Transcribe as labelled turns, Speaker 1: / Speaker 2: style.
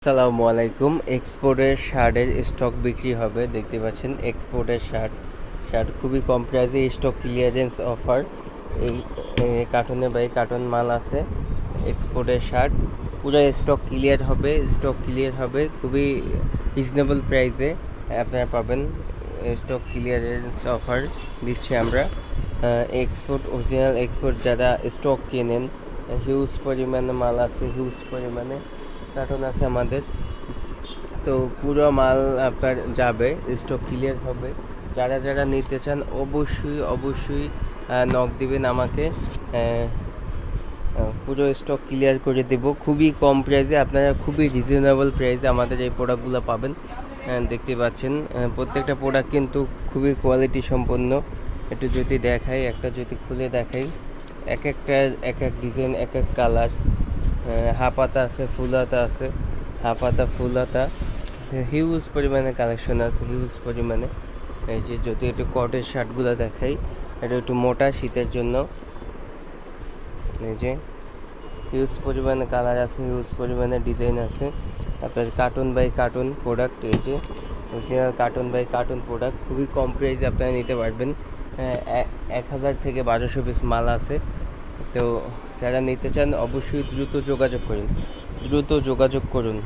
Speaker 1: আসসালামু আলাইকুম। এক্সপোর্টের শার্টের স্টক বিক্রি হবে, দেখতে পাচ্ছেন এক্সপোর্টের শার্ট খুবই কম প্রাইসে স্টক ক্লিয়ারেন্স অফার। এই কার্টুনে বাই কার্টুন মাল আছে। এক্সপোর্টের শার্ট পুরো স্টক ক্লিয়ার হবে খুবই রিজনেবল প্রাইসে আপনারা পাবেন। স্টক ক্লিয়ারেন্স অফার দিচ্ছি আমরা। অরিজিনাল এক্সপোর্ট যারা স্টক কেনেন, হিউজ পরিমাণে মাল আছে, হিউজ পরিমাণে কার্টন আছে আমাদের। তো পুরো মাল আপনার যাবে, স্টক ক্লিয়ার হবে। যারা যারা নিতে চান অবশ্যই নক দিবেন আমাকে। পুরো স্টক ক্লিয়ার করে দেব খুবই কম প্রাইসে। আপনারা খুবই রিজনেবল প্রাইসে আমাদের এই প্রোডাক্টগুলো পাবেন। দেখতে পাচ্ছেন প্রত্যেকটা প্রোডাক্ট কিন্তু খুবই কোয়ালিটি সম্পন্ন। একটু যদি দেখাই, একটা যদি খুলে দেখাই, একটা এক এক ডিজাইন, এক এক কালার। হাফ হাতা আছে, ফুল হাতা আছে, হাফ হাতা, ফুল হাতা, হিউজ পরিমাণে কালেকশন আছে, হিউজ পরিমাণে। এই যে যদি একটু কটের শার্টগুলো দেখাই, এটা একটু মোটা শীতের জন্য। এই যে হিউজ পরিমাণে কালার আছে, হিউজ পরিমাণে ডিজাইন আছে। আপনার কার্টুন বাই কার্টুন প্রোডাক্ট, এই যে original cartoon by cartoon product খুবই কম প্রাইসে আপনারা নিতে পারবেন। 1000 থেকে 1200 পিস মাল আছে। তো যারা নিতে চান অবশ্যই দ্রুত যোগাযোগ করুন।